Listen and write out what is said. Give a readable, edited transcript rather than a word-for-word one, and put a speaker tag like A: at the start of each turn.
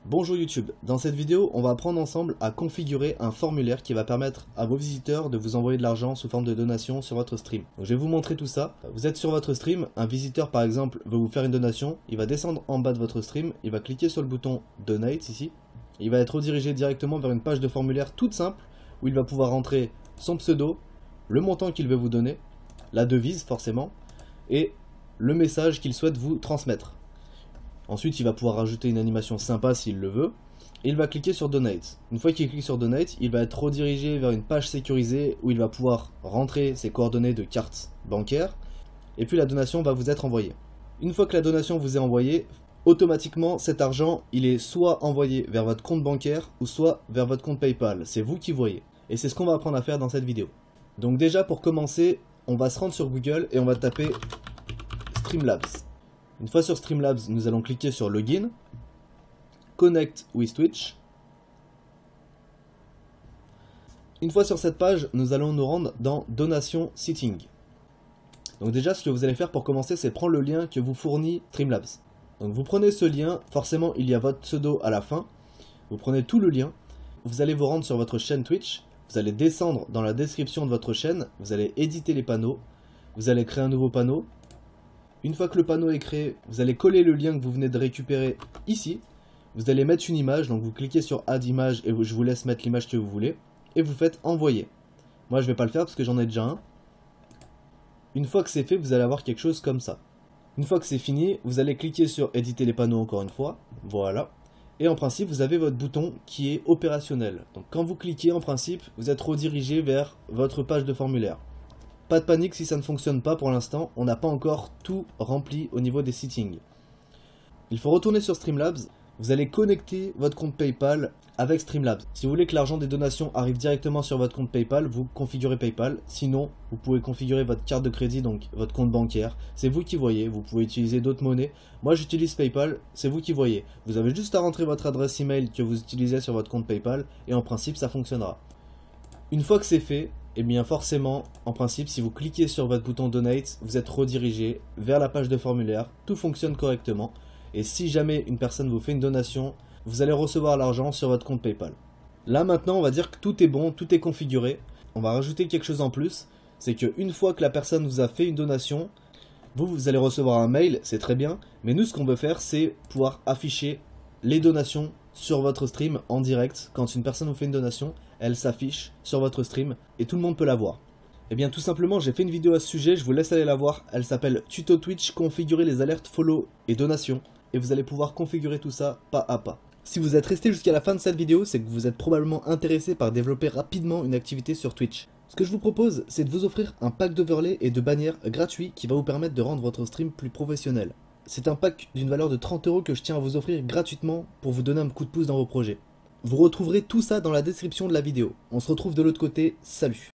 A: Bonjour YouTube, dans cette vidéo on va apprendre ensemble à configurer un formulaire qui va permettre à vos visiteurs de vous envoyer de l'argent sous forme de donation sur votre stream. Donc, je vais vous montrer tout ça. Vous êtes sur votre stream, un visiteur par exemple veut vous faire une donation, il va descendre en bas de votre stream, il va cliquer sur le bouton Donate ici, il va être redirigé directement vers une page de formulaire toute simple où il va pouvoir rentrer son pseudo, le montant qu'il veut vous donner, la devise forcément, et le message qu'il souhaite vous transmettre. Ensuite, il va pouvoir rajouter une animation sympa s'il le veut. Et il va cliquer sur Donate. Une fois qu'il clique sur Donate, il va être redirigé vers une page sécurisée où il va pouvoir rentrer ses coordonnées de carte bancaire. Et puis la donation va vous être envoyée. Une fois que la donation vous est envoyée, automatiquement cet argent, il est soit envoyé vers votre compte bancaire ou soit vers votre compte PayPal. C'est vous qui voyez. Et c'est ce qu'on va apprendre à faire dans cette vidéo. Donc déjà pour commencer, on va se rendre sur Google et on va taper Streamlabs. Une fois sur Streamlabs, nous allons cliquer sur Login, Connect with Twitch. Une fois sur cette page, nous allons nous rendre dans Donation Setting. Donc déjà, ce que vous allez faire pour commencer, c'est prendre le lien que vous fournit Streamlabs. Donc vous prenez ce lien, forcément il y a votre pseudo à la fin. Vous prenez tout le lien, vous allez vous rendre sur votre chaîne Twitch, vous allez descendre dans la description de votre chaîne, vous allez éditer les panneaux, vous allez créer un nouveau panneau. Une fois que le panneau est créé, vous allez coller le lien que vous venez de récupérer ici. Vous allez mettre une image, donc vous cliquez sur Add Image et je vous laisse mettre l'image que vous voulez. Et vous faites Envoyer. Moi je ne vais pas le faire parce que j'en ai déjà un. Une fois que c'est fait, vous allez avoir quelque chose comme ça. Une fois que c'est fini, vous allez cliquer sur Éditer les panneaux encore une fois. Voilà. Et en principe, vous avez votre bouton qui est opérationnel. Donc quand vous cliquez, en principe, vous êtes redirigé vers votre page de formulaire. Pas de panique si ça ne fonctionne pas pour l'instant, on n'a pas encore tout rempli au niveau des settings. Il faut retourner sur Streamlabs, vous allez connecter votre compte PayPal avec Streamlabs. Si vous voulez que l'argent des donations arrive directement sur votre compte PayPal, vous configurez PayPal. Sinon, vous pouvez configurer votre carte de crédit, donc votre compte bancaire. C'est vous qui voyez, vous pouvez utiliser d'autres monnaies. Moi j'utilise PayPal, c'est vous qui voyez. Vous avez juste à rentrer votre adresse email que vous utilisez sur votre compte PayPal et en principe ça fonctionnera. Une fois que c'est fait, et bien forcément, en principe, si vous cliquez sur votre bouton Donate, vous êtes redirigé vers la page de formulaire, tout fonctionne correctement. Et si jamais une personne vous fait une donation, vous allez recevoir l'argent sur votre compte PayPal. Là maintenant, on va dire que tout est bon, tout est configuré. On va rajouter quelque chose en plus, c'est qu'une fois que la personne vous a fait une donation, vous allez recevoir un mail, c'est très bien. Mais nous, ce qu'on veut faire, c'est pouvoir afficher les donations sur votre stream en direct. Quand une personne vous fait une donation, elle s'affiche sur votre stream et tout le monde peut la voir. Et bien tout simplement, j'ai fait une vidéo à ce sujet, je vous laisse aller la voir. Elle s'appelle Tuto Twitch, configurer les alertes follow et donations. Et vous allez pouvoir configurer tout ça pas à pas. Si vous êtes resté jusqu'à la fin de cette vidéo, c'est que vous êtes probablement intéressé par développer rapidement une activité sur Twitch. Ce que je vous propose, c'est de vous offrir un pack d'overlay et de bannières gratuit qui va vous permettre de rendre votre stream plus professionnel. C'est un pack d'une valeur de 30 € que je tiens à vous offrir gratuitement pour vous donner un coup de pouce dans vos projets. Vous retrouverez tout ça dans la description de la vidéo. On se retrouve de l'autre côté, salut!